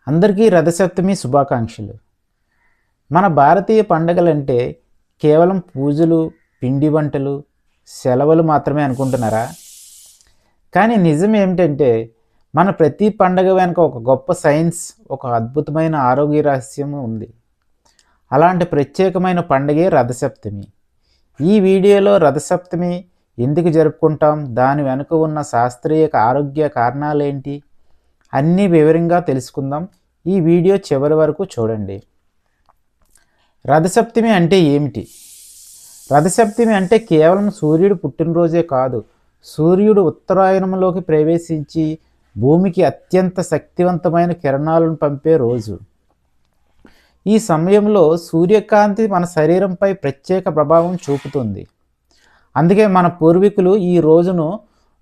అందరికీ రథసప్తమి శుభాకాంక్షలు. మన భారతీయ పండుగలంటే కేవలం పూజలు, పిండి వంటలు, సెలవులు మాత్రమే అనుకుంటున్నారా? కానీ నిజం ఏమిటంటే మన ప్రతి పండగ వెనుక ఒక గొప్ప సైన్స్, ఒక అద్భుతమైన ఆరోగ్య రహస్యం ఉంది. అలాంటి ప్రత్యేకమైన పండుగే రథసప్తమి. ఈ వీడియోలో రథసప్తమి ఎందుకు జరుపుకుంటాం, దాని వెనుక ఉన్న శాస్త్రీయ ఆరోగ్య కారణాలేంటి అన్నీ వివరంగా తెలుసుకుందాం. ఈ వీడియో చివరి వరకు చూడండి. రథసప్తమి అంటే ఏమిటి? రథసప్తమి అంటే కేవలం సూర్యుడు పుట్టినరోజే కాదు, సూర్యుడు ఉత్తరాయణంలోకి ప్రవేశించి భూమికి అత్యంత శక్తివంతమైన కిరణాలను పంపే రోజు. ఈ సమయంలో సూర్యకాంతి మన శరీరంపై ప్రత్యేక ప్రభావం చూపుతుంది. అందుకే మన పూర్వీకులు ఈ రోజును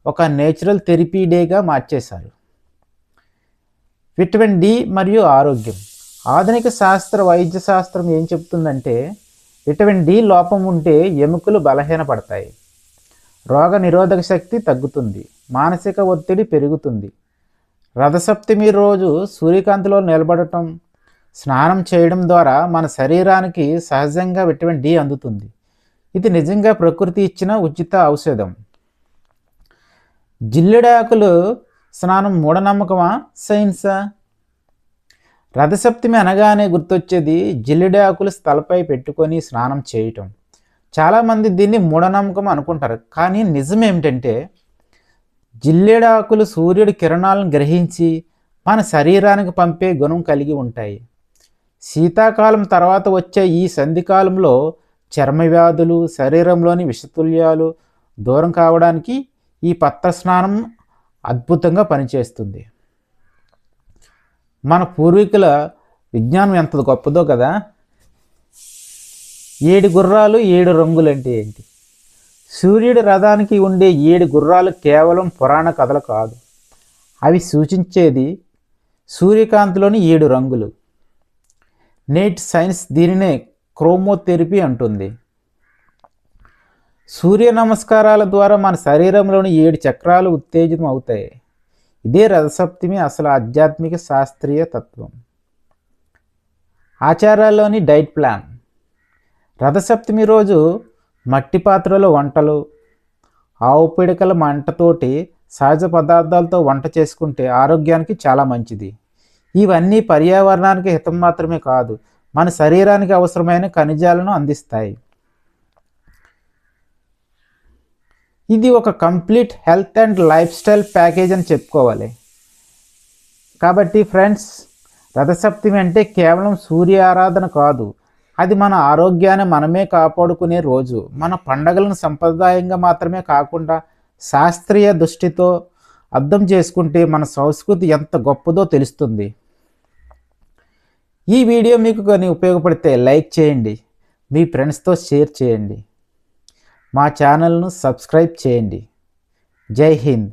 ఒక నేచురల్ థెరపీ డేగా మార్చేశారు. విటమిన్ డి మరియు ఆరోగ్యం. ఆధునిక వైద్య శాస్త్రం ఏం చెప్తుందంటే విటమిన్ డి లోపం ఉంటే ఎముకలు బలహీనపడతాయి, రోగ నిరోధక శక్తి తగ్గుతుంది, మానసిక ఒత్తిడి పెరుగుతుంది. రథసప్తమి రోజు సూర్యకాంతిలో నిలబడటం, స్నానం చేయడం ద్వారా మన శరీరానికి సహజంగా విటమిన్ డి అందుతుంది. ఇది నిజంగా ప్రకృతి ఇచ్చిన ఉచిత ఔషధం. జిల్లెడాకులు స్నానం మూఢనమ్మకమా, సైన్సా? రథసప్తమి అనగానే గుర్తొచ్చేది జిల్లెడాకులు తలపై పెట్టుకొని స్నానం చేయటం. చాలామంది దీన్ని మూఢనమ్మకం అనుకుంటారు, కానీ నిజం ఏమిటంటే జిల్లెడాకులు సూర్యుడి కిరణాలను గ్రహించి మన శరీరానికి పంపే గుణం కలిగి ఉంటాయి. శీతాకాలం తర్వాత వచ్చే ఈ సంధికాలంలో చర్మ వ్యాధులు, శరీరంలోని విషతుల్యాలు దూరం కావడానికి ఈ పత్ర స్నానం అద్భుతంగా పనిచేస్తుంది. మన పూర్వీకుల విజ్ఞానం ఎంత గొప్పదో కదా. 7 గుర్రాలు 7 రంగులు అంటే ఏంటి? సూర్యుడి రథానికి ఉండే 7 గుర్రాలు కేవలం పురాణ కథలు కాదు, అవి సూచించేది సూర్యకాంతిలోని 7 రంగులు. నేటి సైన్స్ దీనినే క్రోమోథెరపీ అంటుంది. సూర్య నమస్కారాల ద్వారా మన శరీరంలోని 7 చక్రాలు ఉత్తేజితం అవుతాయి. ఇదే రథసప్తమి అసలు ఆధ్యాత్మిక శాస్త్రీయ తత్వం. ఆచారాల్లోని డైట్ ప్లాన్. రథసప్తమి రోజు మట్టి పాత్రలో వంటలు, ఆవు పిడకల మంటతోటి సహజ పదార్థాలతో వంట చేసుకుంటే ఆరోగ్యానికి చాలా మంచిది. ఇవన్నీ పర్యావరణానికి హితం మాత్రమే కాదు, మన శరీరానికి అవసరమైన ఖనిజాలను అందిస్తాయి. ఇది ఒక complete health and life style package అని చెప్పుకోవాలి. కాబట్టి ఫ్రెండ్స్, రథసప్తమి అంటే కేవలం సూర్య ఆరాధన కాదు, అది మన ఆరోగ్యాన్ని మనమే కాపాడుకునే రోజు. మన పండగలను సంప్రదాయంగా మాత్రమే కాకుండా శాస్త్రీయ దృష్టితో అర్థం చేసుకుంటే మన సంస్కృతి ఎంత గొప్పదో తెలుస్తుంది. ఈ వీడియో మీకు కానీ ఉపయోగపడితే లైక్ చేయండి, మీ ఫ్రెండ్స్తో షేర్ చేయండి, మా ఛానల్ను సబ్స్క్రైబ్ చేయండి. జై హింద్.